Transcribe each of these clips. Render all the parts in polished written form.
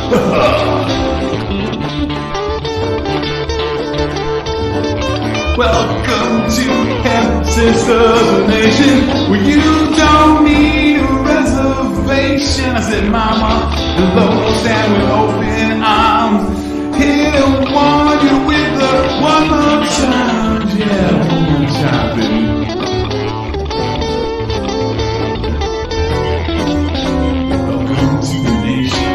Welcome to Hemp Sisters Nation, where you don't need a reservation. I said, Mama, hello, stand with open arms. Here to warn you with the one more time. Yeah, one more time, baby. Welcome to the nation.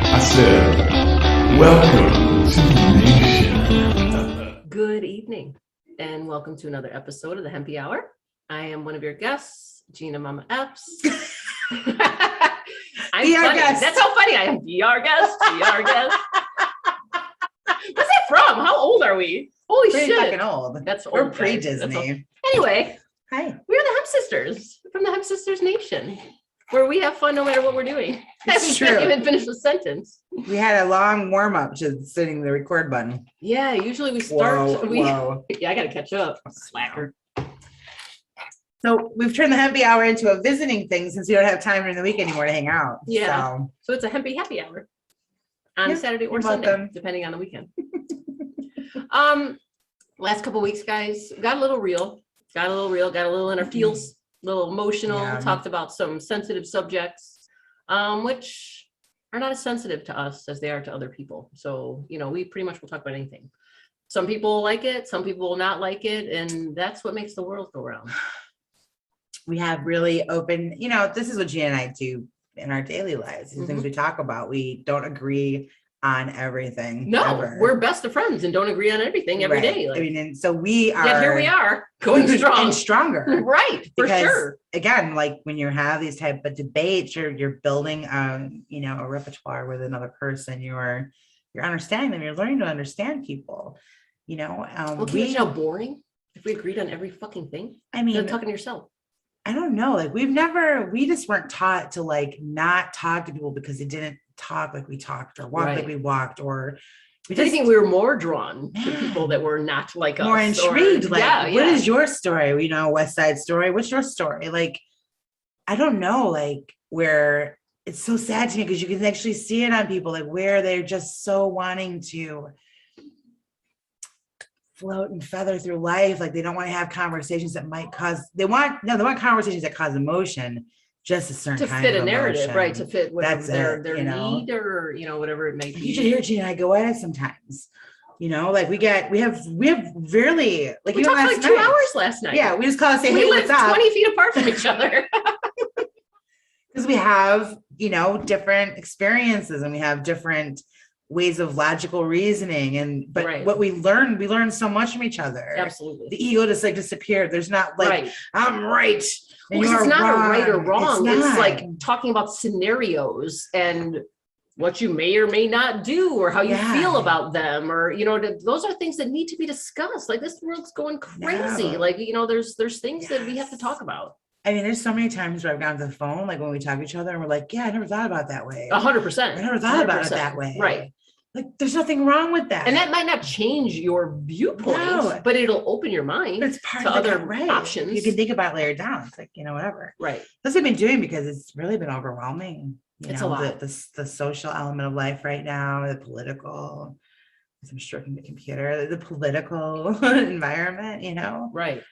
I said, welcome. Good evening and welcome to another episode of the Hempy Hour. I am one of your guests, Gina Mama Epps. I'm VR guest. That's how funny I am. VR guest. VR guest. What's that from? How old are we? Holy pretty shit. Fucking old. That's old. We're pre-Disney. Anyway. Hi. We're the Hemp Sisters from the Hemp Sisters Nation, where we have fun no matter what we're doing. It's true. I haven't even finished the sentence. We had a long warm-up to hitting the record button. Yeah, usually we start. Whoa. Yeah, I gotta catch up. Slacker. So we've turned the Hempy Hour into a visiting thing since we don't have time during the week anymore to hang out. Yeah. So it's a Hempy happy hour on Saturday or Sunday, depending on the weekend. Last couple weeks, guys, got a little real, got a little in our feels, a little emotional, talked about some sensitive subjects, which are not as sensitive to us as they are to other people. So, you know, we pretty much will talk about anything. Some people like it, some people will not like it, and that's what makes the world go round. We have really open, you know, this is what Gina and I do in our daily lives. These things we talk about. We don't agree on everything. No, ever. We're best of friends and don't agree on everything every day. Like, I mean, and so we are. Yeah, here we are going strong and stronger. Right, for sure. Again, like when you have these type of debates, you're building, you know, a repertoire with another person. You're understanding them. You're learning to understand people. You know, well, can you imagine how boring if we agreed on every fucking thing? I mean, you're talking to yourself. I don't know. Like we just weren't taught to like not talk to people because they didn't talk like we talked or walk like we walked, or I think we were more drawn to people that were not like us. More intrigued. What is your story? You know, West Side Story. What's your story? Like, I don't know, like where it's so sad to me because you can actually see it on people, like where they're just so wanting to float and feather through life. Like they don't want to have conversations that might cause, they want conversations that cause emotion, just a certain kind fit of a narrative, emotion. right? To fit whatever their you know? need or, you know, whatever it may be. You should hear Gina and I go at it sometimes. You know, like we have rarely, like we talked for like 2 hours last night. Yeah, we just call it say, we hey, live what's up? 20 feet apart from each other. Because we have, you know, different experiences and we have different ways of logical reasoning, but what we learn so much from each other. Absolutely. The ego just like disappeared. There's not like I'm right. Well, it's not wrong. A right or wrong. It's like talking about scenarios and what you may or may not do or how you feel about them, or, you know, those are things that need to be discussed. Like this world's going crazy. Like, you know, there's things that we have to talk about. I mean, there's so many times where I've gotten to the phone, like when we talk to each other and we're like, yeah, I never thought about it that way. 100%. I never thought about it that way. Right. Like there's nothing wrong with that. And that might not change your viewpoint, but it'll open your mind it's part to of other options. You can think about it later down. It's like, you know, whatever. Right. That's what I've been doing because it's really been overwhelming. It's a lot. The social element of life right now, the political, I'm stroking the computer, the political environment, you know? Right.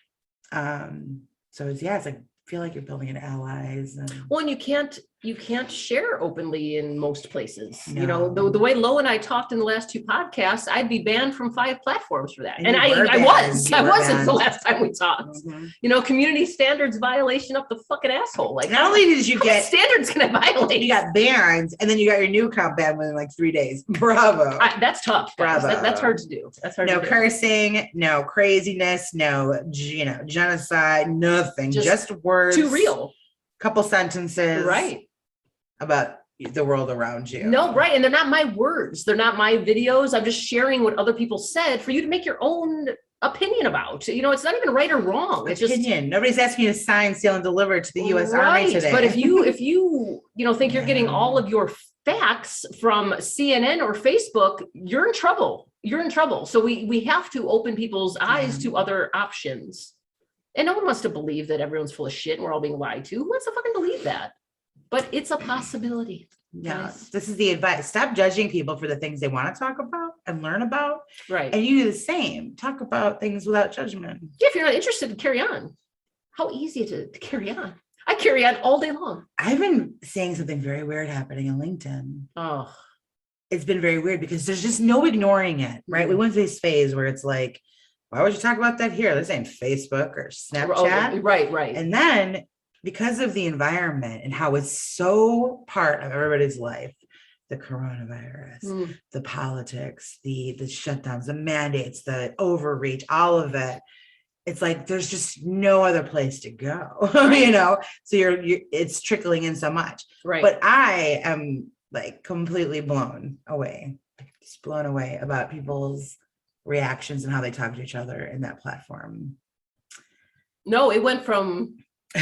So it's like, I feel like you're building in allies. Well, and you can't share openly in most places. No. You know, the way Lo and I talked in the last 2 podcasts, I'd be banned from 5 platforms for that. And I wasn't the last time we talked. You know, community standards violation up the fucking asshole. Like not only did you get standards gonna violate, you got banned, and then you got your new account banned within like 3 days. Bravo. That's tough. Bravo. That's hard to do. That's hard. No cursing, no craziness, no genocide, nothing. Just words. Too real. Couple sentences. Right. About the world around you. No, right. And they're not my words. They're not my videos. I'm just sharing what other people said for you to make your own opinion about. You know, it's not even right or wrong. It's opinion. Just nobody's asking you to sign, seal, and deliver to the U.S. Army today. But if you think you're getting all of your facts from CNN or Facebook, you're in trouble. You're in trouble. So we have to open people's eyes to other options. And no one wants to believe that everyone's full of shit and we're all being lied to. Who wants to fucking believe that? But it's a possibility. Yeah, Guys. this is the advice. Stop judging people for the things they want to talk about and learn about. Right. And you do the same. Talk about things without judgment. Yeah, if you're not interested, carry on. How easy to carry on. I carry on all day long. I've been seeing something very weird happening on LinkedIn. Oh, It's been very weird because there's just no ignoring it, right? We went through this phase where it's like, why would you talk about that here? This ain't Facebook or Snapchat. Right. And then because of the environment and how it's so part of everybody's life, the coronavirus, the politics, the shutdowns, the mandates, the overreach, all of it. It's like there's just no other place to go, you know. So you're it's trickling in so much. Right. But I am like completely blown away about people's reactions and how they talk to each other in that platform. No, it went from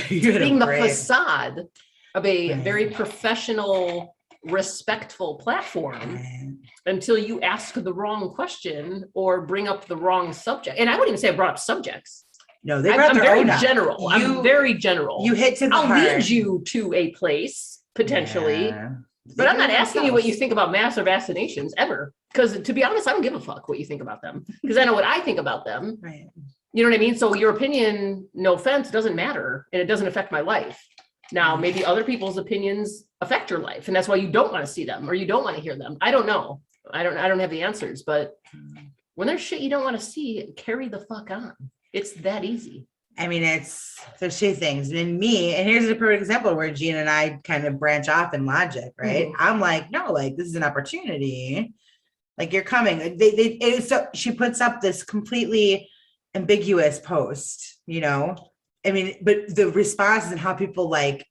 being the facade of a very professional, respectful platform until you ask the wrong question or bring up the wrong subject. And I wouldn't even say I brought up subjects. No, they brought I'm their very own up. general. I'm very general. You hit to the I'll heart. lead you to a place potentially. Yeah. But I'm not asking you what you think about masks or vaccinations ever. Because to be honest, I don't give a fuck what you think about them. Because I know what I think about them. Right. You know what I mean? So your opinion, no offense, doesn't matter. And it doesn't affect my life. Now, maybe other people's opinions affect your life. And that's why you don't want to see them or you don't want to hear them. I don't know. I don't have the answers. But when there's shit you don't want to see, carry the fuck on. It's that easy. I mean, there's two things. And here's a perfect example where Gene and I kind of branch off in logic, right? I'm like, no, like this is an opportunity. Like you're coming. So she puts up this completely ambiguous post, you know? I mean, but the responses and how people like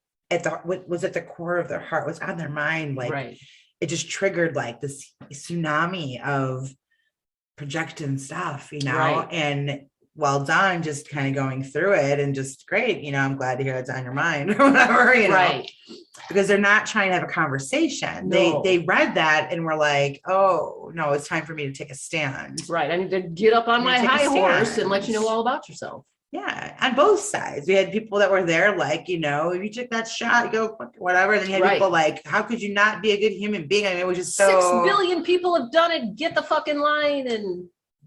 what was at the core of their heart, what's on their mind, like it just triggered like this tsunami of projecting stuff, you know? And well done, just kind of going through it and just great, you know, I'm glad to hear it's on your mind or whatever, you know, because they're not trying to have a conversation. No. They read that and were like, oh no, it's time for me to take a stand. Right. I need to get up on my high horse and let you know all about yourself. Yeah. On both sides. We had people that were there like, you know, if you took that shot, go whatever. And then you had people like, how could you not be a good human being? I mean, it was just so 6 billion people have done it. Get the fucking line.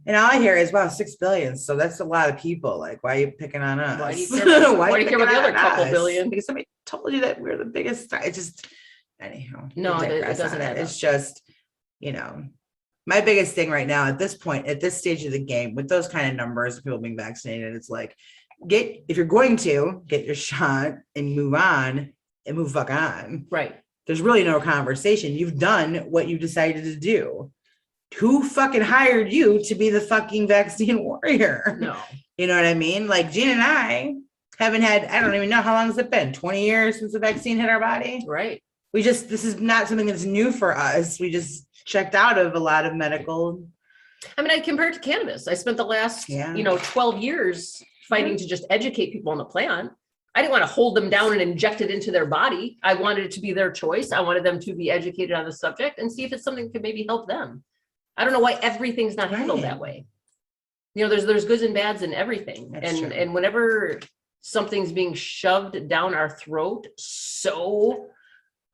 And all I hear is, wow, 6 billion. So that's a lot of people. Like, why are you picking on us? Why do you care, why do you care about the other couple billion? Because somebody told you that we're the biggest. It just, anyhow. No, it doesn't. It's just, you know, my biggest thing right now at this point, at this stage of the game, with those kind of numbers of people being vaccinated, it's like, if you're going to get your shot and move on and move fuck on. Right. There's really no conversation. You've done what you decided to do. Who fucking hired you to be the fucking vaccine warrior? No. You know what I mean? Like Gene and I haven't had, I don't even know how long has it been, 20 years since the vaccine hit our body? Right. This is not something that's new for us. We just checked out of a lot of medical. I mean, I compare it to cannabis. I spent the last, 12 years fighting to just educate people on the plant. I didn't want to hold them down and inject it into their body. I wanted it to be their choice. I wanted them to be educated on the subject and see if it's something that could maybe help them. I don't know why everything's not handled that way. You know, there's goods and bads in everything. And whenever something's being shoved down our throat so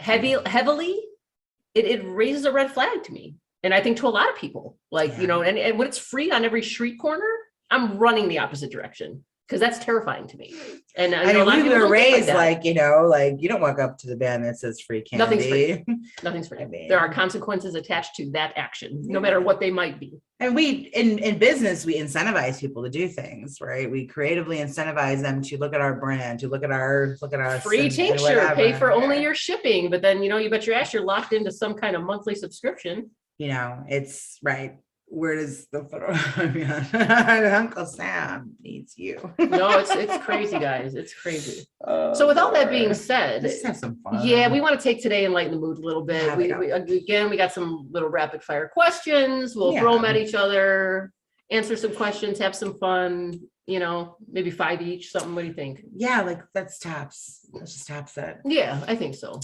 heavily, it raises a red flag to me. And I think to a lot of people, like, you know, and when it's free on every street corner, I'm running the opposite direction. Because that's terrifying to me. And I know we were raised like, you know, like you don't walk up to the band that says free candy. Nothing's free. Nothing's free. I mean, there are consequences attached to that action, no matter what they might be. And we, in business, we incentivize people to do things, right? We creatively incentivize them to look at our brand, to look at our free tincture, pay for only your shipping. But then, you know, you bet your ass you're locked into some kind of monthly subscription. You know, it's right. Where does the photo? Uncle Sam needs you. No, it's crazy, guys. It's crazy. So with all that being said, let's have some fun. Yeah, we want to take today and lighten the mood a little bit. We got some little rapid fire questions. We'll throw them at each other, answer some questions, have some fun. You know, maybe 5 each. Something. What do you think? Yeah, like that's tops. Let's just tops it. Yeah, I think so.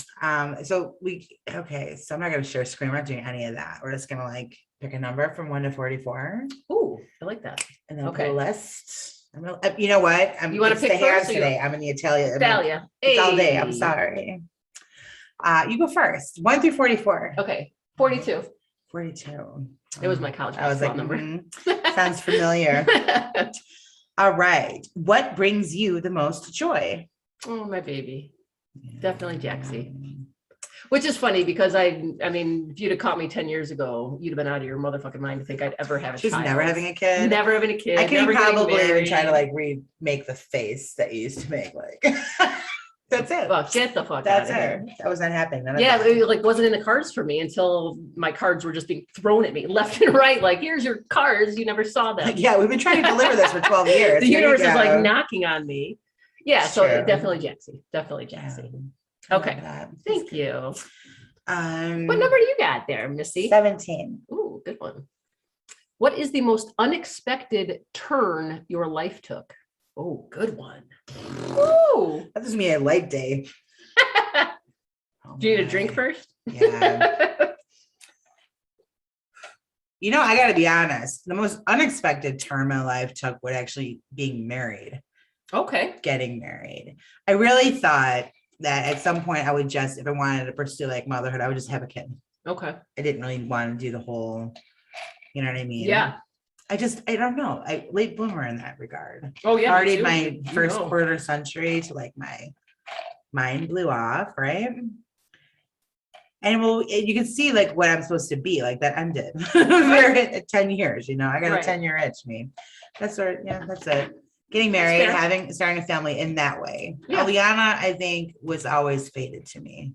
So I'm not gonna share screen. We're not doing any of that. We're just gonna like pick a number from 1 to 44. Ooh, I like that. And then put a list. I'm gonna, you know what? You want to pick first today? I'm in the Italia. Italia. It's all day. I'm sorry. You go first. 1 through 44. Okay. 42. 42. It was my college I was like, basketball sounds familiar. All right. What brings you the most joy? Oh, my baby. Definitely Jaxie. Which is funny because I mean, if you'd have caught me 10 years ago, you'd have been out of your motherfucking mind to think I'd ever have a She's child. never having a kid. Never having a kid. I can never getting probably even married. try to like remake the face that you used to make. Like that's it. Fuck, get the fuck That's out of it. here. That was not happening. None of Yeah, that. it like wasn't in the cards for me until my cards were just being thrown at me left and right. Like, here's your cards. You never saw them. Yeah, we've been trying to deliver this for 12 years. The Here you universe is like go. knocking on me. Yeah, It's so true. definitely Jaxie. Definitely Jaxie. I love Okay. that. Thank you. What What number do you got there, Missy? 17. Ooh, good one. What is the most unexpected turn your life took? Oh, good one. Ooh. That doesn't mean a light day. Oh Do you need a my. drink first? Yeah. You know, I got to be honest. The most unexpected turn my life took was actually being married, Okay. getting married. I really thought that at some point I would just, if I wanted to pursue like motherhood, I would just have a kid. Okay. I didn't really want to do the whole, you know what I mean? Yeah. I don't know. I late bloomer in that regard. Oh, yeah. me Partied too. my You first know. quarter century to like my mind blew off, right? And well, you can see like what I'm supposed to be, like that ended. We're at 10 years, you know, I got Right. a 10-year itch, me. That's where, yeah, that's it. Getting That's married, fair. starting a family in that way. Yeah. Aliana, I think, was always fated to me.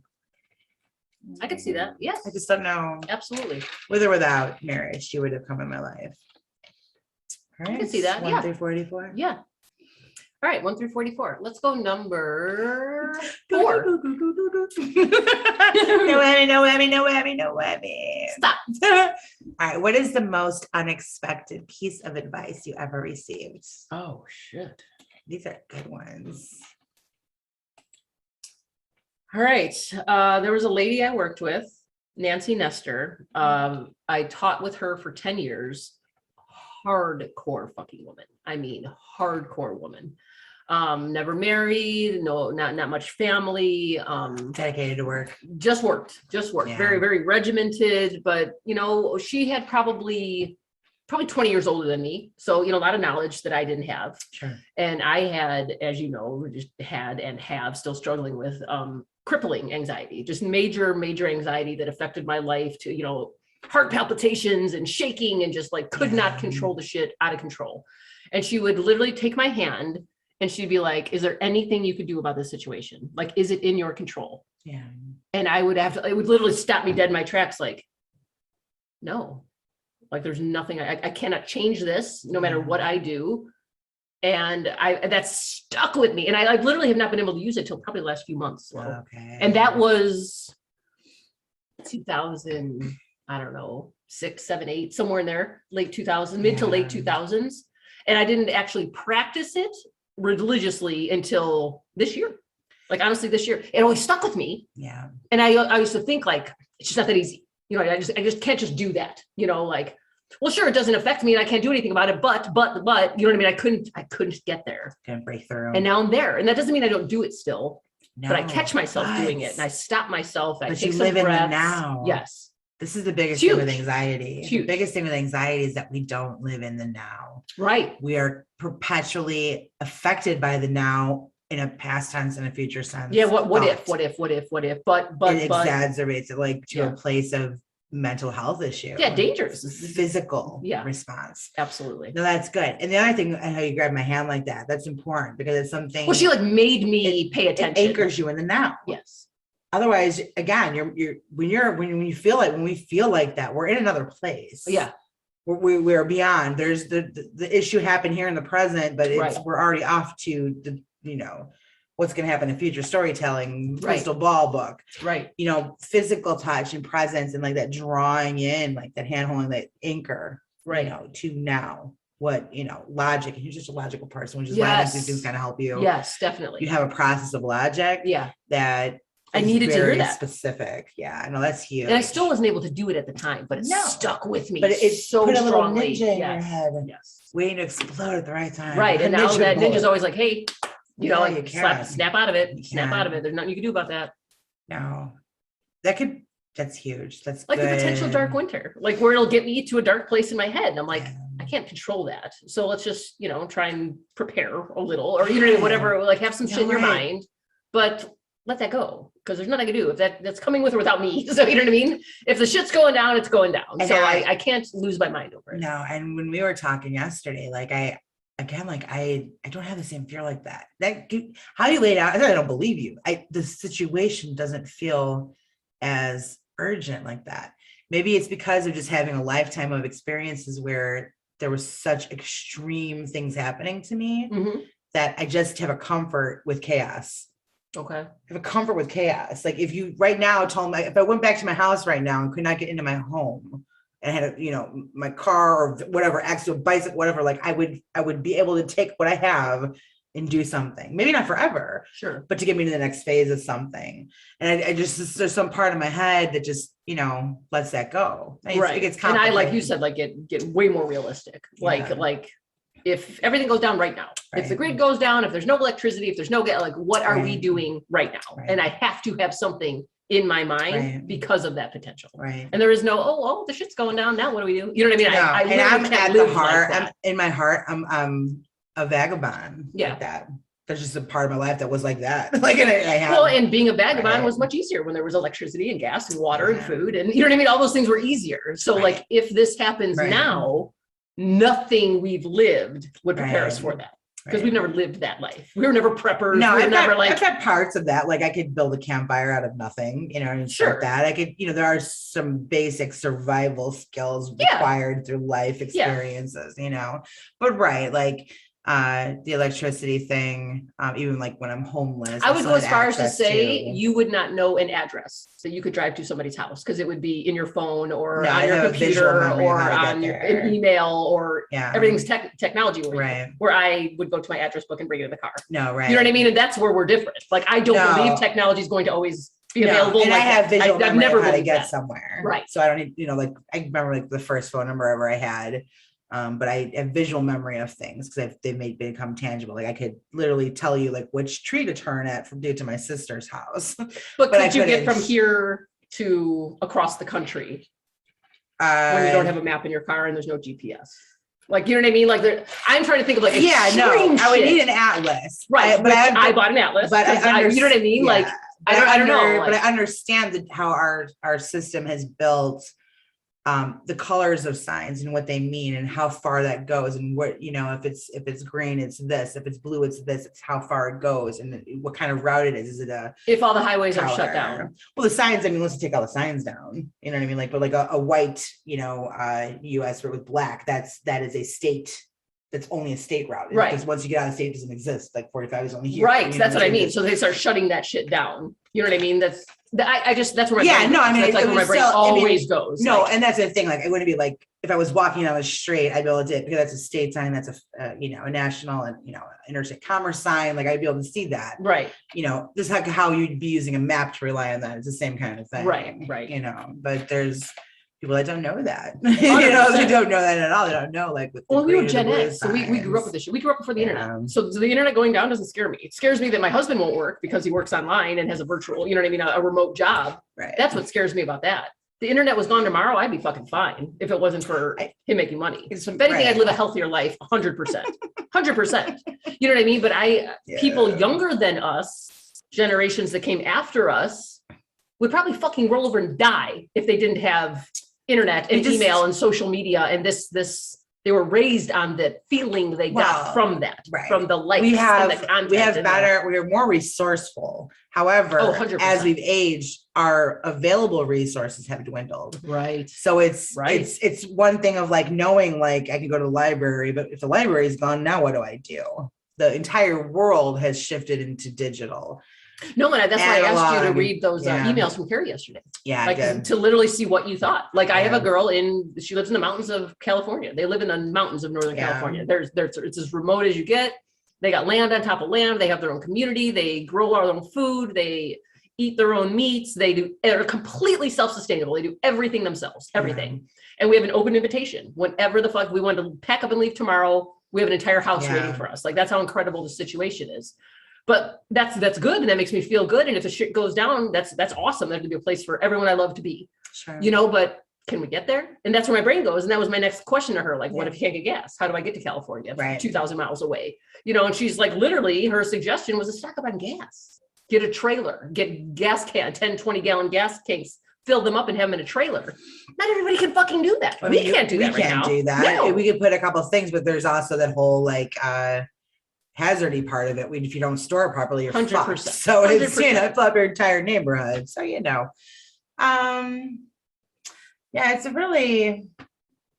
I could see that. Yes. I just don't know, Absolutely. with or without marriage, she would have come in my life. All right, can see that, 1 yeah. through 44. Yeah. All right. 1 through 44. Let's go number 4. No whammy, no whammy, no whammy, no whammy. Stop. All right. What is the most unexpected piece of advice you ever received? Oh, shit. These are good ones. All right. There was a lady I worked with, Nancy Nestor. I taught with her for 10 years. Hardcore fucking woman. I mean, hardcore woman. Never married, not much family. Dedicated to work. Just worked. Yeah. Very, very regimented. But, you know, she had probably 20 years older than me. So, you know, a lot of knowledge that I didn't have. Sure. And I had, as you know, just had and have still struggling with crippling anxiety, just major anxiety that affected my life to, you know, heart palpitations and shaking and just like could not control the shit, out of control. And she would literally take my hand and she'd be like, is there anything you could do about this situation? Like, is it in your control? Yeah. And I would have to, it would literally stop me dead in my tracks. Like, no, like there's nothing, I cannot change this no matter what I do. And that's stuck with me. And I literally have not been able to use it till probably the last few months. So. Okay. And that was 2000, I don't know, 6, 7, 8, somewhere in there, late 2000s, mid to late 2000s. And I didn't actually practice it religiously until this year. Like, honestly, this year, it always stuck with me. Yeah. And I used to think like, it's just not that easy. You know, I just can't just do that, you know, like, well, sure, it doesn't affect me and I can't do anything about it, but, you know what I mean? I couldn't get there. Gonna break through. And now I'm there. And that doesn't mean I don't do it still, no, but I catch myself doing it and I stop myself. I But take you some live in the breaths. now. Yes. This is the biggest It's thing with huge. anxiety. It's The huge. biggest thing with anxiety is that we don't live in the now. Right. We are perpetually affected by the now in a past tense and a future sense. Yeah. What thought. if, but, It exaggerates it like to Yeah. a place of mental health issue. yeah, dangerous. Physical Yeah. response. Absolutely. No, that's good. And the other thing, how you grab my hand like that, that's important because it's something. Well, she like made me pay it attention. anchors you in the now. Yes. Otherwise, again, when we feel like that, we're in another place. Yeah. We're beyond. There's the issue happened here in the present, but Right. we're already off to the, you know, what's going to happen in future storytelling, Right. crystal ball book, Right. you know, physical touch and presence and like that drawing in, like that hand holding, that anchor, Right. you know, to now what, you know, logic. And you're just a logical person, which is why these things kind of help you. Yes, definitely. You have a process of logic Yeah. that I is needed to hear very that. specific. Yeah, I know that's huge. And I still wasn't able to do it at the time, but it No. stuck with me. But it's so put a little strongly. ninja in your Yes. head. Yes. waiting to explode at the right time. Right. And now that bullet. ninja's always like, hey, you know, Yeah, you like can. snap out of it. You Snap can. out of it. There's nothing you can do about that. No. That's huge. That's like good. the potential dark winter, like where it'll get me to a dark place in my head. And I'm like, I can't control that. So let's just, try and prepare a little, or, whatever, like have some shit in your mind, but let that go. Cause there's nothing I can do if that's coming with or without me. So you know what I mean? If the shit's going down, it's going down. And so I can't lose my mind over it. No. And when we were talking yesterday, like I don't have the same fear like that. How you laid out, I don't believe you. The situation doesn't feel as urgent like that. Maybe it's because of just having a lifetime of experiences where there was such extreme things happening to me that I just have a comfort with chaos. Okay. I have a comfort with chaos. Like if you right now told me, if I went back to my house right now and could not get into my home and had my car or whatever, accident, bicycle, whatever, like I would be able to take what I have and do something, maybe not forever, sure, but to get me to the next phase of something. And I just, there's some part of my head that just, lets that go. Right. And I, like you said, like get way more realistic. Like if everything goes down right now, if the grid goes down, if there's no electricity, if there's no gas, like what are we doing right now? And I have to have something in my mind because of that potential. Right. And there is no, the shit's going down. Now what do we do? You know what I mean? No. I I'm at the heart. Like I'm in my heart. I'm a vagabond. Yeah. Like that. There's just a part of my life that was like that. Like, and I have. Well, and being a vagabond was much easier when there was electricity and gas and water and food, and you know what I mean? All those things were easier. So like, if this happens now, nothing we've lived would prepare us for that. Because we've never lived that life. We were never preppers. No, I've got parts of that. Like I could build a campfire out of nothing, and start that. I could, there are some basic survival skills required through life experiences, but like the electricity thing, even like when I'm homeless. I would go as far as to say you would not know an address that you could drive to somebody's house because it would be in your phone or on your computer or on your email or everything's technology oriented. Where I would go to my address book and bring it in the car. No, right. You know what I mean? And that's where we're different. Like I don't believe technology is going to always be available. And like I have visual memory never of how to get that. somewhere. Right. So I don't need, like I remember like the first phone number ever I had. But I have visual memory of things because they've become tangible. Like I could literally tell you like which tree to turn at from due to my sister's house. But could you get from here to across the country when you don't have a map in your car and there's no GPS? Like, you know what I mean? Like I'm trying to think of like, I would need an atlas. Right. But I bought an atlas. But you know what I mean? Yeah. Like, I don't know. But I understand how our system has built the colors of signs and what they mean and how far that goes and what, if it's green, it's this, if it's blue, it's this, it's how far it goes and what kind of route it is. Is it if all the highways are shut down? Well, the signs, let's take all the signs down, you know what I mean? Like, but like a white, US route with black, that is a state. That's only a state route. Right. Because once you get out of state, it doesn't exist. Like 45 is only here. Right. That's what I mean. So they start shutting that shit down. You know what I mean? That's where my that's like where my brain always goes. No, and that's the thing. Like it wouldn't be like if I was walking down the street, I'd be able to because that's a state sign, that's a national and interstate commerce sign. Like I'd be able to see that. Right. This is how you'd be using a map to rely on that. It's the same kind of thing. Right. But there's people that don't know that. They don't know that at all. They don't know we were Gen X, so we grew up with this shit. We grew up before the internet. So the internet going down doesn't scare me. It scares me that my husband won't work because he works online and has a virtual, a remote job. Right. That's what scares me about that. The internet was gone tomorrow, I'd be fucking fine if it wasn't for him making money. If anything, I'd live a healthier life, 100%. 100%. You know what I mean? But people younger than us, generations that came after us, would probably fucking roll over and die if they didn't have internet and email and social media and this they were raised on the feeling they got from that, from the likes and the content. We are more resourceful. However, as we've aged, our available resources have dwindled. Right. So it's one thing of like knowing like I can go to the library, but if the library is gone, now what do I do? The entire world has shifted into digital. No, and that's why I asked you to read those emails from Carrie yesterday. Yeah, like to literally see what you thought. Like I have a girl she lives in the mountains of California. They live in the mountains of Northern California. It's as remote as you get. They got land on top of land. They have their own community. They grow their own food. They eat their own meats. They're completely self-sustainable. They do everything themselves, everything. And we have an open invitation. Whenever the fuck we want to pack up and leave tomorrow, we have an entire house waiting for us. Like that's how incredible the situation is. But that's good, and that makes me feel good. And if the shit goes down, that's awesome. That could be a place for everyone I love to be. Sure. You know, but can we get there? And that's where my brain goes. And that was my next question to her. Like, what if you can't get gas? How do I get to California? Right. 2,000 miles away. You know, and she's like, literally, her suggestion was to stock up on gas. Get a trailer, get gas can, 10, 20 gallon gas tanks, fill them up and have them in a trailer. Not everybody can fucking do that. I We mean, can't do that We right can't now. do that. No. We could put a couple of things, but there's also that whole like hazardy part of it. If you don't store it properly, you're 100%. fucked. So it's 100%. Fill up your entire neighborhood. So yeah, it's a really.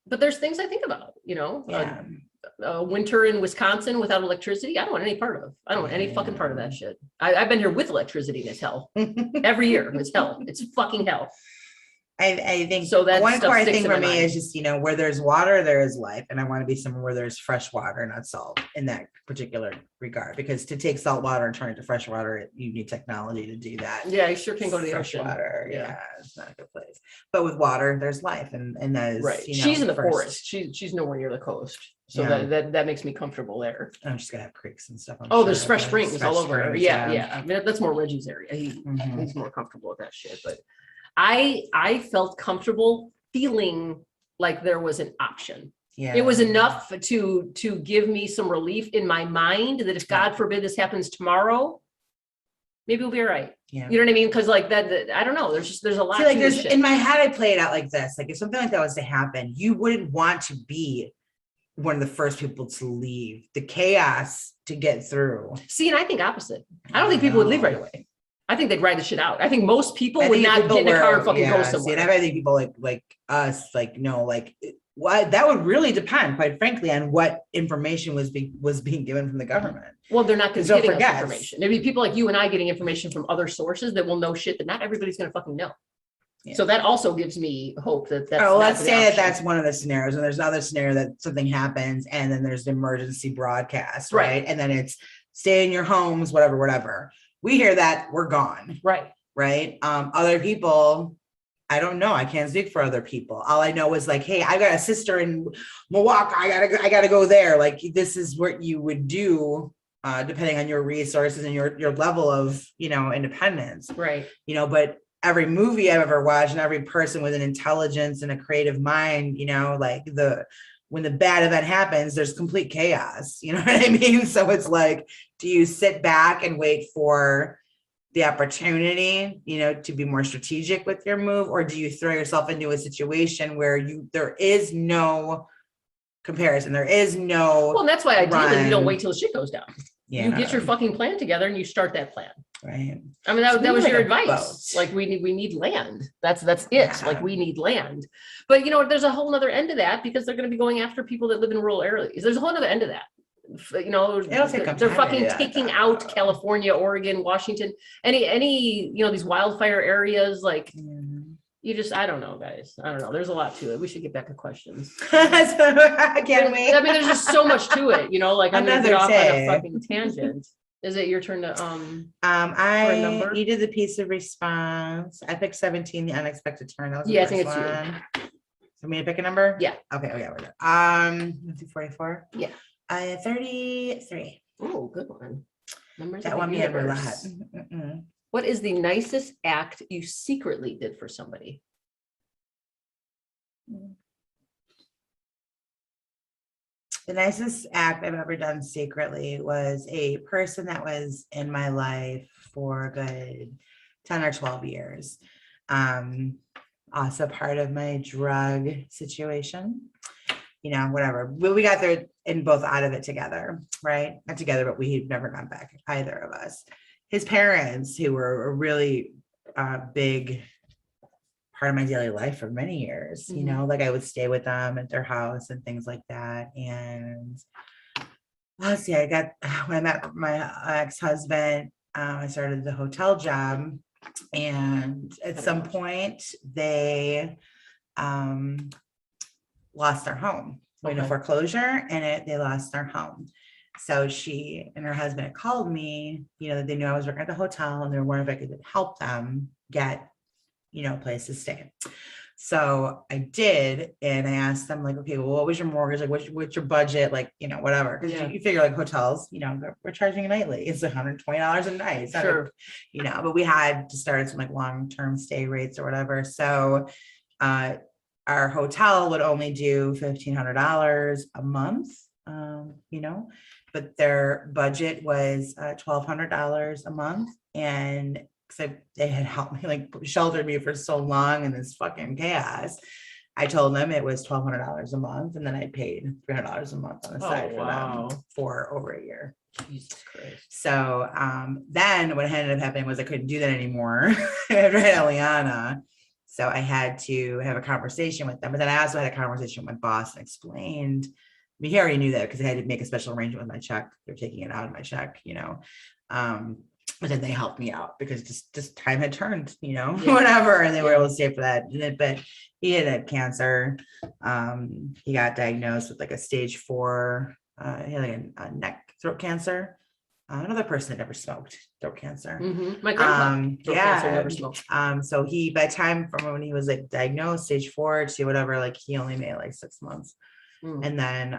But there's things I think about, you know. Yeah. Winter in Wisconsin without electricity, I don't want any part of. I don't want any fucking part of that shit. I've been here with electricity and it's hell. Every year it's hell. It's fucking hell. I think so. That one core thing for me is just, you know, where there's water, there is life. And I want to be somewhere where there's fresh water, not salt in that particular regard. Because to take salt water and turn it to fresh water, you need technology to do that. Yeah, you sure can go to the fresh ocean. Water. Yeah, it's not a good place. But with water, there's life. And that is right. You know, she's in the forest. She's nowhere near the coast. So that makes me comfortable there. I'm just gonna have creeks and stuff. There's fresh springs all over. Yeah. I mean, that's more Reggie's area. He's more comfortable with that shit. But I felt comfortable feeling like there was an option. Yeah. It was enough to give me some relief in my mind that if God forbid this happens tomorrow, maybe we'll be all right. Yeah. You know what I mean? Because like that, I don't know. There's a lot. Like in my head, I play it out like this. Like if something like that was to happen, you wouldn't want to be one of the first people to leave. The chaos to get through. See, and I think opposite. I don't think people would leave right away. I think they'd ride the shit out. I think most people would not get in a car and fucking go somewhere. See, and I think people like us, like, no, like what that would really depend, quite frankly, on what information was being given from the government. Well, they're not getting us information. There'd be people like you and I getting information from other sources that will know shit that not everybody's going to fucking know. Yeah. So that also gives me hope that that's. Let's say that's one of the scenarios, and there's another scenario that something happens, and then there's the emergency broadcast, right? And then it's stay in your homes, whatever. We hear that, we're gone, right? Other people, I don't know. I can't speak for other people. All I know is like, hey, I got a sister in Milwaukee. I gotta go there. Like this is what you would do, depending on your resources and your level of, you know, independence, right? You know, but every movie I've ever watched and every person with an intelligence and a creative mind, you know, like when the bad event happens, there's complete chaos. You know what I mean? So it's like, do you sit back and wait for the opportunity, you know, to be more strategic with your move? Or do you throw yourself into a situation where there is no comparison? There is no. Well, that's why ideally you don't wait till the shit goes down. Yeah. You get your fucking plan together and you start that plan. Right. I mean, that was your advice. Like we need land. That's it. Yeah. Like we need land. But you know, there's a whole other end to that because they're going to be going after people that live in rural areas. There's a whole other end of that. You know, they're fucking taking out California, Oregon, Washington, any, you know, these wildfire areas. Like you just, I don't know, guys. I don't know. There's a lot to it. We should get back to questions. Can we? I mean, there's just so much to it, you know, like I'm going to get off on a fucking tangent. Is it your turn to, you did the piece of response. I picked 17, the unexpected turn. That was I think it's you. For me to pick a number? Yeah. Okay, we're good. Let's do 44. Yeah. 33. Oh, good one. Numbers that one me ever lot. What is the nicest act you secretly did for somebody? The nicest act I've ever done secretly was a person that was in my life for a good 10 or 12 years. Also part of my drug situation, you know, whatever. We got there and both out of it together, right? Not together, but we had never gone back, either of us. His parents, who were a really big part of my daily life for many years, you know, like I would stay with them at their house and things like that. And last year when I met my ex-husband, I started the hotel job, and at some point they lost their home, went into foreclosure, and they lost their home. So she and her husband had called me, you know, they knew I was working at the hotel and they were wondering if I could help them get, you know, a place to stay. So I did, and I asked them like, okay, well, what was your mortgage? Like, what's your budget? Like, you know, whatever. Because you figure like hotels, you know, we're charging nightly. It's $120 a night. It's not Sure. you know, but we had to start at some like long-term stay rates or whatever. So our hotel would only do $1,500 a month, you know, but their budget was $1,200 a month. And because they had helped me, like sheltered me for so long in this fucking chaos, I told them it was $1,200 a month, and then I paid $300 a month on the side for them for over a year. Jesus Christ. So then what ended up happening was I couldn't do that anymore after I had Eliana. So I had to have a conversation with them. But then I also had a conversation with my boss and explained, I mean, he already knew that because I had to make a special arrangement with my check. They're taking it out of my check, you know. But then they helped me out because just time had turned, you know, whatever. And they were able to stay for that. But he had cancer. He got diagnosed with like a stage 4, he had like a neck throat cancer. Another person that never smoked, throat cancer. My grandpa, throat cancer, never smoked. So he, by the time from when he was like diagnosed, stage 4 to whatever, like he only made like 6 months. And then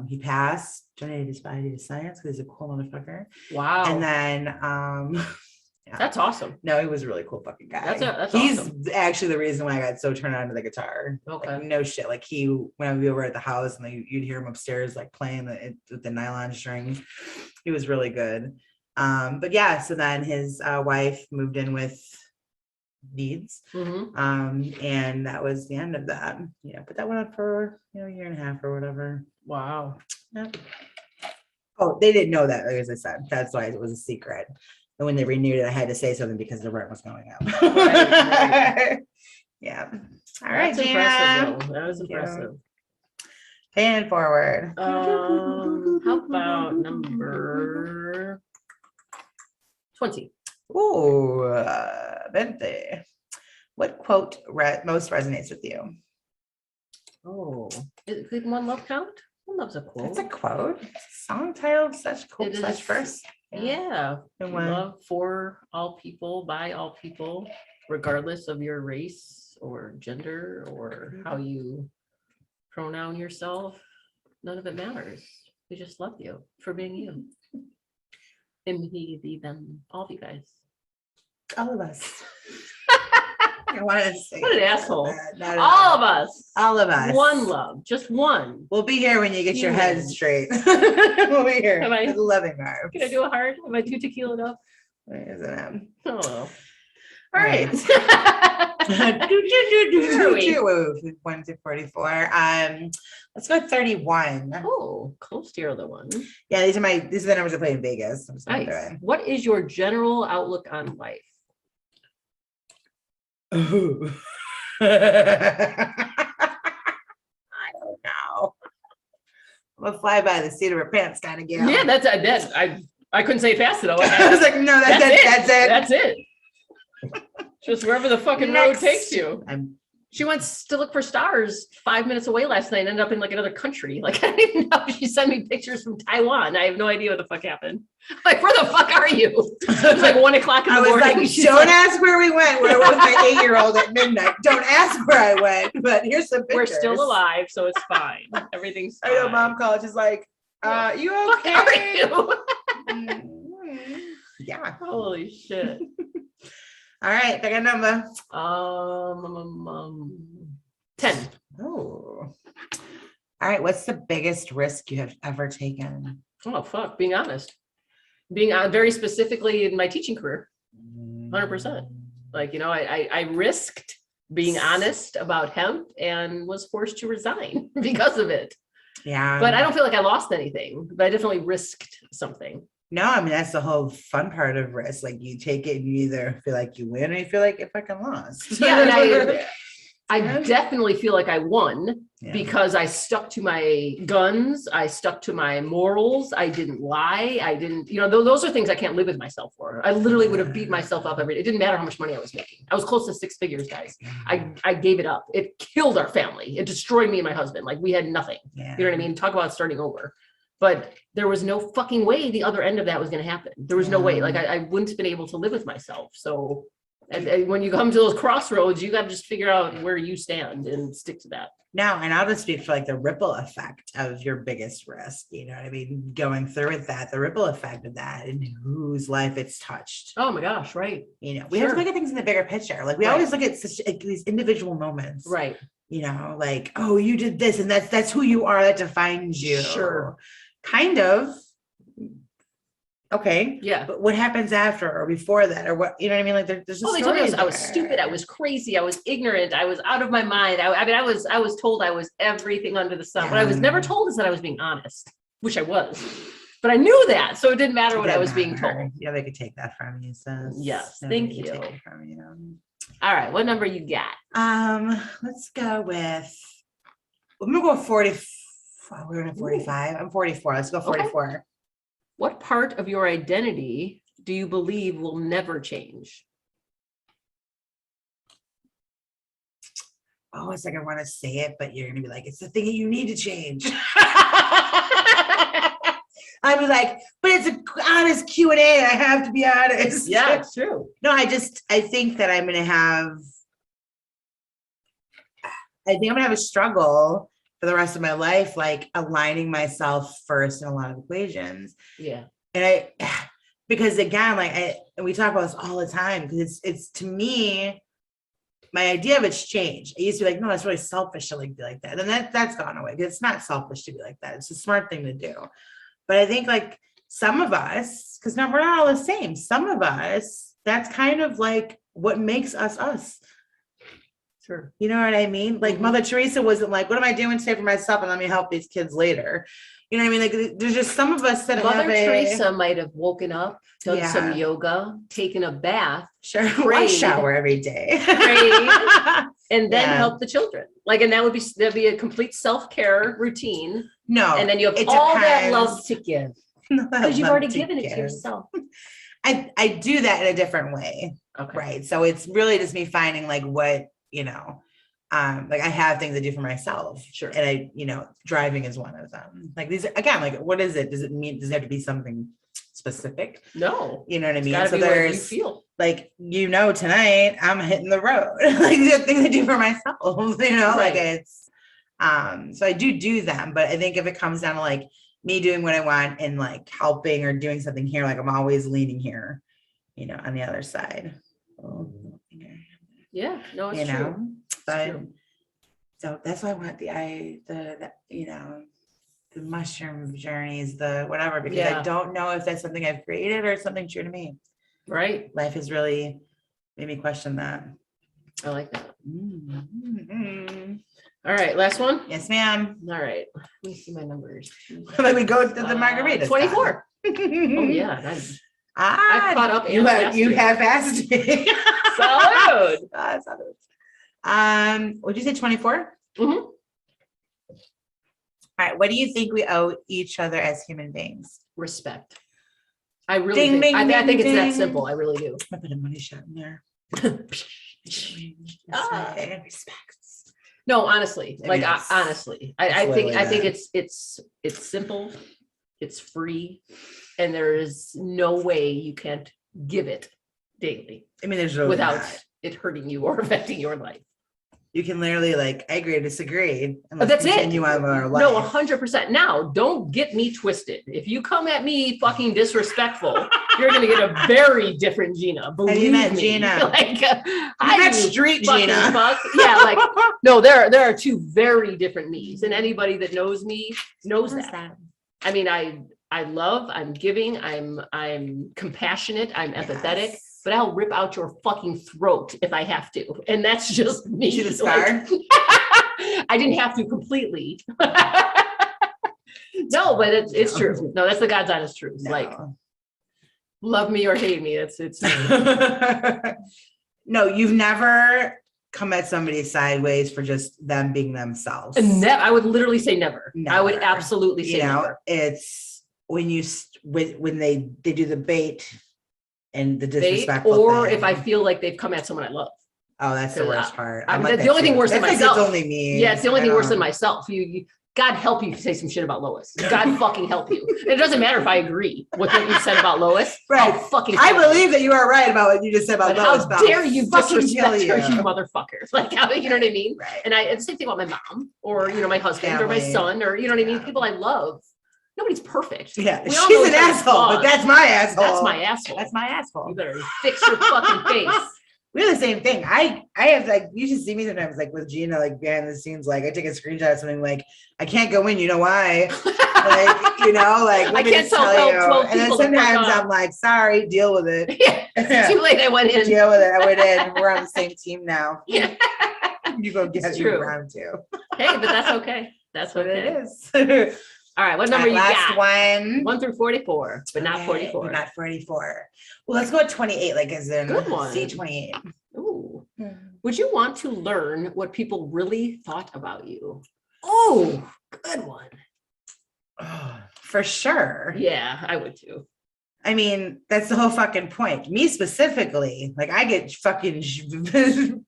he passed, donated his body to science because he's a cool motherfucker. Wow. And then that's awesome. No, he was a really cool fucking guy. He's awesome. Actually the reason why I got so turned on to the guitar. Okay. Like, no shit. Like when we were at the house and you'd hear him upstairs like playing with the nylon strings. He was really good. But yeah, so then his wife moved in with needs. And that was the end of that. Yeah, but that went on for a year and a half or whatever. Wow. Yep. Oh, they didn't know that, like, as I said. That's why it was a secret. And when they renewed it, I had to say something because the rent was going up. Right. Yeah. All right, Gina. That was impressive. Paying forward. How about number 20? Ooh, 20. What quote most resonates with you? Oh, could one love count? One love's a quote. It's a quote. Song title, such quote, such verse. Yeah. Love for all people, by all people, regardless of your race or gender or how you pronoun yourself. None of it matters. We just love you for being you. Him, he, thee, them, all of you guys. All of us. I wanted to say what an asshole. All of us. All of us. One love. Just one. We'll be here when you get your head straight. We'll be here. With loving arms. Can I do a heart? Am I too tequila enough? Where is it? Oh well. All right. 1 to 44. Let's go 31. Oh, close to your other one. Yeah, these are the numbers I play in Vegas. Nice. What is your general outlook on life? Ooh. I don't know. I'm a fly by the seat of her pants kind of gal. Yeah, that's I couldn't say it fast enough. I was like, no, that's it. That's it. Just wherever the fucking road takes you. She went to look for stars 5 minutes away last night and ended up in like another country. Like, I don't even know. She sent me pictures from Taiwan. I have no idea what the fuck happened. Like, where the fuck are you? It was like 1 o'clock in the morning. I was like, don't ask where we went. Where I was my 8-year-old at midnight. Don't ask where I went. But here's some pictures. We're still alive, so it's fine. Everything's fine. I know mom called. She's like, you okay? Are you? Yeah. Holy shit. All right, pick a number. 10. Oh. All right, what's the biggest risk you have ever taken? Oh, fuck, being honest. Being very specifically in my teaching career. 100%. Like, I risked being honest about hemp and was forced to resign because of it. Yeah. But I don't feel like I lost anything, but I definitely risked something. No, I mean, that's the whole fun part of risk. Like, you take it and you either feel like you win or you feel like if I can lost. Yeah, and I definitely feel like I won because I stuck to my guns. I stuck to my morals. I didn't lie. I didn't, those are things I can't live with myself for. I literally would have beat myself up every day. It didn't matter how much money I was making. I was close to 6 figures, guys. I gave it up. It killed our family. It destroyed me and my husband. Like, we had nothing. Yeah. You know what I mean? Talk about starting over. But there was no fucking way the other end of that was going to happen. There was no way. Like, I wouldn't have been able to live with myself. So And when you come to those crossroads, you got to just figure out where you stand and stick to that. Now, and I'll just speak for like the ripple effect of your biggest risk, you know what I mean? Going through with that, the ripple effect of that and whose life it's touched. Oh my gosh, right. You know, we have to look at things in the bigger picture. Like we always look at such like, these individual moments. Right. You know, like, oh, you did this and that's who you are, that defines you. Sure. Kind of. Okay. Yeah. But what happens after or before that or what, you know what I mean? Like there's a they told me I was stupid. I was crazy. I was ignorant. I was out of my mind. I was told I was everything under the sun. What I was never told is that I was being honest, which I was, but I knew that. So it didn't matter what I was being told. Yeah. They could take that from you. So yes. Thank you. Take it from you. All right. What number you got? Let's go with, I'm going to go 40. We're going to 45. I'm 44. Let's go 44. Okay. What part of your identity do you believe will never change? Oh, it's like I want to say it, but you're going to be like, it's the thing that you need to change. I'd be like, but it's an honest Q&A. I have to be honest. Yeah, it's true. No, I think that I'm going to have a struggle for the rest of my life, like aligning myself first in a lot of equations. Yeah. And because again, and we talk about this all the time, because it's to me, my idea of it's changed. I used to be like, no, that's really selfish to like be like that. And that's gone away. It's not selfish to be like that. It's a smart thing to do. But I think like some of us, because now we're not all the same. Some of us, that's kind of like what makes us us. Sure. You know what I mean? Like Mother Teresa wasn't like, what am I doing today for myself? And let me help these kids later. You know what I mean? Like there's just some of us that Mother Teresa might have woken up, done some yoga, taken a bath, prayed, shower every day, prayed, and then help the children. Like, and that'd be a complete self-care routine. No. And then you have all that love to give. Because you've already given it to yourself. I do that in a different way. Okay. Right. So it's really just me finding like what, you know, like I have things I do for myself. Sure. And driving is one of them. Like these, again, like, what is it? Does it have to be something specific? No. You know what I mean? So there's, you feel. Like, tonight I'm hitting the road. Like these are things I do for myself, like it's, so I do them, but I think if it comes down to like me doing what I want and like helping or doing something here, like I'm always leaning here, on the other side. Yeah, no, it's true. But true. So that's why I want the mushroom journeys, the whatever, because I don't know if that's something I've created or something true to me. Right. Life has really made me question that. I like that. Mm-hmm. All right, last one. Yes, ma'am. All right. Let me see my numbers. Let me go to the margarita. 24. Oh yeah. I caught up. You have asked me. Salud. Would you say 24? Mm-hmm. All right. What do you think we owe each other as human beings? Respect. I really think it's that simple. I really do. I put a money shot in there. Respect. No, honestly, honestly, I think it's simple, it's free, and there is no way you can't give it daily. I mean, there's without it hurting you or affecting your life. You can literally I agree or disagree. That's it. Continue on our life. No, 100%. Now, don't get me twisted. If you come at me fucking disrespectful, you're gonna get a very different Gina. Believe me. Gina. I street Gina. Fuck. Yeah, no, there are two very different me's, and anybody that knows me knows that. I mean, I love, I'm giving, I'm compassionate, I'm empathetic. But I'll rip out your fucking throat if I have to. And that's just me. See the scar? I didn't have to completely. No, but it's true. No, that's the God's honest truth. No. Love me or hate me. It's No, you've never come at somebody sideways for just them being themselves. And I would literally say never. I would absolutely say never. It's when they do the bait and the disrespectful or thing. If I feel like they've come at someone I love. Oh, that's the worst part. The only thing worse than myself. It's only me. Yeah, it's the only thing worse than myself. God help you say some shit about Lois. God fucking help you. It doesn't matter if I agree with what you said about Lois. Right. I believe that you are right about what you just said about Lois. How dare you disrespect her, you motherfucker? Like, how, you know what I mean? Right. And it's the same thing about my mom or, my husband or my son or, you know what I mean? People I love. Nobody's perfect. Yeah, she's an asshole, but that's my asshole. That's my asshole. That's my asshole. You better fix your fucking face. We're the same thing. I have like, you should see me sometimes like with Gina, like behind the scenes, like I take a screenshot of something like, I can't go in, you know why? Like, like I can't tell you. And then sometimes I'm like, sorry, deal with it. Yeah, it's too late. I went in. Deal with it. I went in. We're on the same team now. Yeah. You go get your round two. Hey, but that's okay. That's what it is. All right, what number you got? One. 1 through 44, but not 44. Not 44. Well, let's go at 28, like as in good one. C28. Ooh. Would you want to learn what people really thought about you? Oh, good one. Oh, for sure. Yeah, I would too. I mean, that's the whole fucking point. Me specifically, like I get fucking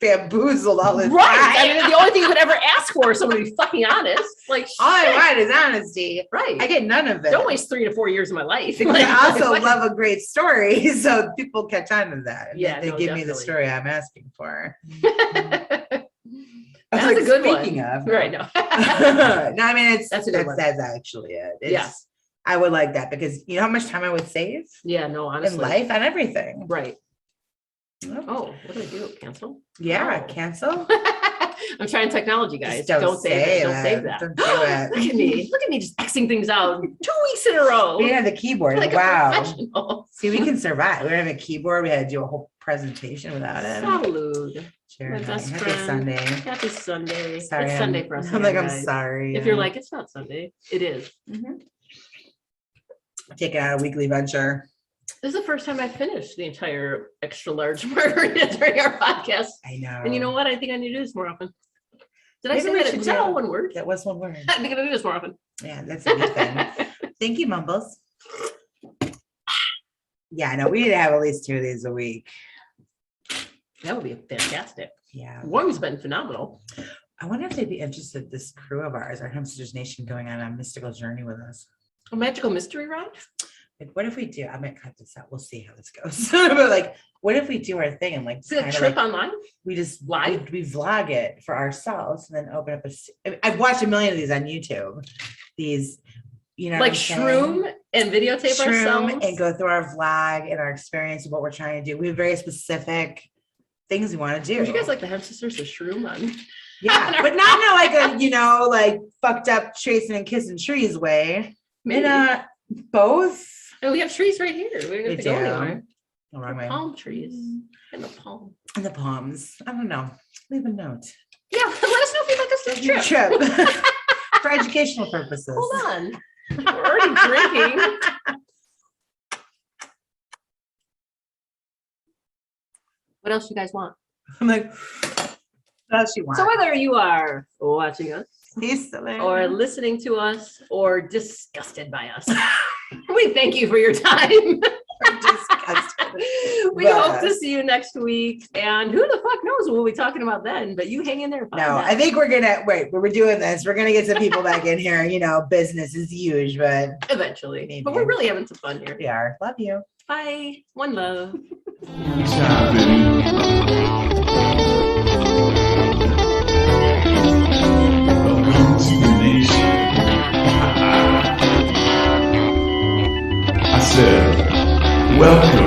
bamboozled all the time. Right. I mean, the only thing you could ever ask for is somebody to be fucking honest. Like, all I want is honesty. Right. I get none of it. Don't waste 3 to 4 years of my life. Because I also love a great story, so people catch on to that. And yeah, they give me the story I'm asking for. That's like, a good speaking one. Of. Right. No. No, I mean that's actually it. Yeah. I would like that because you know how much time I would save? Yeah, no, honestly. In life and everything. Right. Oh, what do I do? Cancel? Yeah, cancel. I'm trying technology, guys. Just don't save it. Don't save that. Don't do it. Look at me. Look at me just Xing things out 2 weeks in a row. We have the keyboard. Like wow. See, we can survive. We don't have a keyboard. We had to do a whole presentation without it. Salud. Sure. Happy Sunday. Happy Sunday. Sorry, it's Sunday for us. I'm like, guys. I'm sorry. If you're like, it's not Sunday, it is. Taking out a weekly venture. This is the first time I finished the entire extra large margarita during our podcast. I know. And you know what? I think I need to do this more often. Did I say that? Was that all one word? That was one word. I think I need to do this more often. Yeah, that's anything. Thank you, Mumbles. Yeah, I know. We need to have at least 2 of these a week. That would be fantastic. Yeah. One's been phenomenal. I wonder if they'd be interested, this crew of ours, our Hamsters Nation, going on a mystical journey with us. A magical mystery ride? Like, what if we do? I might cut this out. We'll see how this goes. But like, what if we do our thing and like is it a trip online? We just live. We vlog it for ourselves and then open up I've watched a million of these on YouTube. These, like shroom and videotape ourselves and go through our vlog and our experience of what we're trying to do. We have very specific things we want to do. Would you guys like the Hemp Sisters to shroom on? Yeah, but not in a like a like fucked up chasing and kissing trees way. Maybe. Both. And we have trees right here. We don't have to go anywhere. The wrong way. Palm trees and the palm. And the palms. I don't know. Leave a note. Yeah, let us know if you'd like us to trip. For educational purposes. Hold on. We're already drinking. What else you guys want? I'm like, what else you want? So whether you are watching us or listening to us or disgusted by us, we thank you for your time. We hope to see you next week. And who the fuck knows what we'll be talking about then, but you hang in there. No, I think we're gonna wait. We're doing this. We're gonna get some people back in here. Business is huge, but eventually. Maybe. But we're really having some fun here. We are. Love you. Bye. One love. Welcome to the nation. I said, welcome